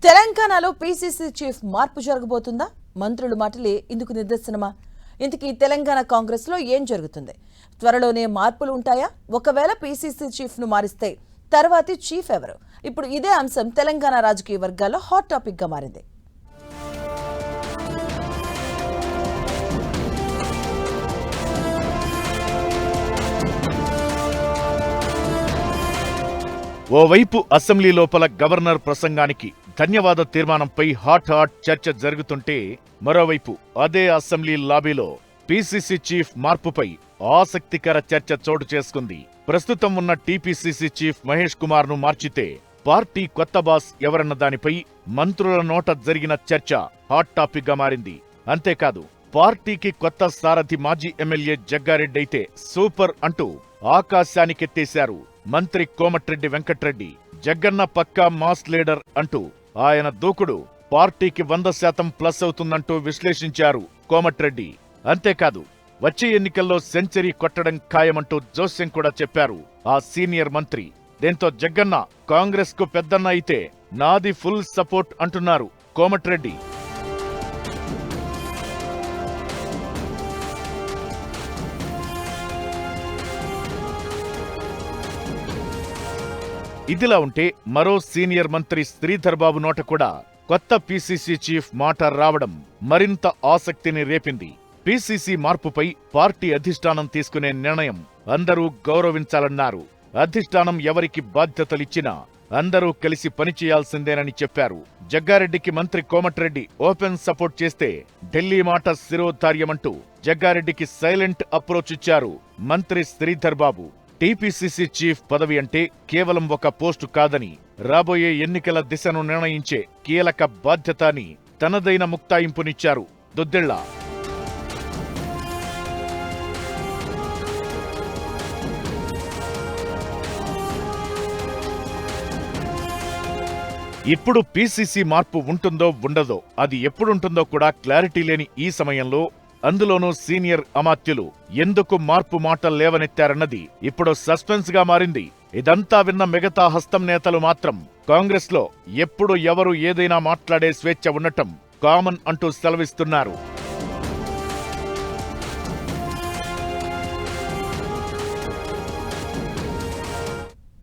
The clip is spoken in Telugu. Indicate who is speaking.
Speaker 1: తెలంగాణలో పీసీసీ చీఫ్ మార్పు జరగబోతుందా? మంత్రుల మాటలే ఇందుకు నిదర్శనమా? ఇంతకీ తెలంగాణ కాంగ్రెస్ లో ఏం జరుగుతుంది? త్వరలోనే మార్పులు ఉంటాయా? ఒకవేళ పీసీసీ చీఫ్ ను మారిస్తే తర్వాతి చీఫ్ ఎవరు? ఇప్పుడు ఇదే అంశం తెలంగాణ రాజకీయ వర్గాల్లో హాట్ టాపిక్ గా మారింది.
Speaker 2: ఓవైపు అసెంబ్లీ లోపల గవర్నర్ ప్రసంగానికి ధన్యవాద తీర్మానంపై హాట్ చర్చ జరుగుతుంటే, మరోవైపు అదే అసెంబ్లీ లాబీలో పీసీసీ చీఫ్ మార్పుపై ఆసక్తికర చర్చ చోటు చేసుకుంది. ప్రస్తుతం ఉన్న టీపీసీసీ చీఫ్ మహేష్ కుమార్ ను మార్చితే పార్టీ కొత్త బాస్ ఎవరన్న దానిపై మంత్రుల నోట జరిగిన చర్చ హాట్ టాపిక్ గా మారింది. అంతేకాదు, పార్టీకి కొత్త సారథి మాజీ ఎమ్మెల్యే జగ్గారెడ్డి అయితే సూపర్ అంటూ ఆకాశానికెత్తేశారు మంత్రి కోమటిరెడ్డి వెంకట్రెడ్డి. జగ్గన్న పక్కా మాస్ లీడర్ అంటూ ఆయన దూకుడు పార్టీకి 100% ప్లస్ అవుతుందంటూ విశ్లేషించారు కోమటిరెడ్డి. అంతేకాదు, వచ్చే ఎన్నికల్లో సెంచరీ కొట్టడం ఖాయమంటూ జోస్యం కూడా చెప్పారు ఆ సీనియర్ మంత్రి. దీంతో జగ్గన్న కాంగ్రెస్ కు పెద్దన్న అయితే నాది ఫుల్ సపోర్ట్ అంటున్నారు కోమటిరెడ్డి. ఇదిలా ఉంటే మరో సీనియర్ మంత్రి శ్రీధర్ బాబు నోట కూడా కొత్త పీసీసీ చీఫ్ మాట రావడం మరింత ఆసక్తిని రేపింది. పీసీసీ మార్పుపై పార్టీ అధిష్టానం తీసుకునే నిర్ణయం అందరూ గౌరవించాలన్నారు. అధిష్టానం ఎవరికి బాధ్యతలిచ్చినా అందరూ కలిసి పనిచేయాల్సిందేనని చెప్పారు. జగ్గారెడ్డికి మంత్రి కోమటిరెడ్డి ఓపెన్ సపోర్ట్ చేస్తే ఢిల్లీ మాట శిరోధార్యమంటూ జగ్గారెడ్డికి సైలెంట్ అప్రోచ్ ఇచ్చారు మంత్రి శ్రీధర్ బాబు. టీపీసీసీ చీఫ్ పదవి అంటే కేవలం ఒక పోస్టు కాదని, రాబోయే ఎన్నికల దిశను నిర్ణయించే కీలక బాధ్యత అని తనదైన ముక్తాయింపునిచ్చారు దుద్దిళ్ల. ఇప్పుడు పీసీసీ మార్పు ఉంటుందో ఉండదో, అది ఎప్పుడుంటుందో కూడా క్లారిటీ లేని ఈ సమయంలో, అందులోనూ సీనియర్ అమాత్యులు ఎందుకు మార్పు మాటలు లేవనెత్తారన్నది ఇప్పుడు సస్పెన్స్ గా మారింది. ఇదంతా విన్న మిగతా హస్తం నేతలు మాత్రం కాంగ్రెస్ లో ఎప్పుడు ఎవరు ఏదైనా మాట్లాడే స్వేచ్ఛ ఉండటం కామన్ అంటూ సెలవిస్తున్నారు.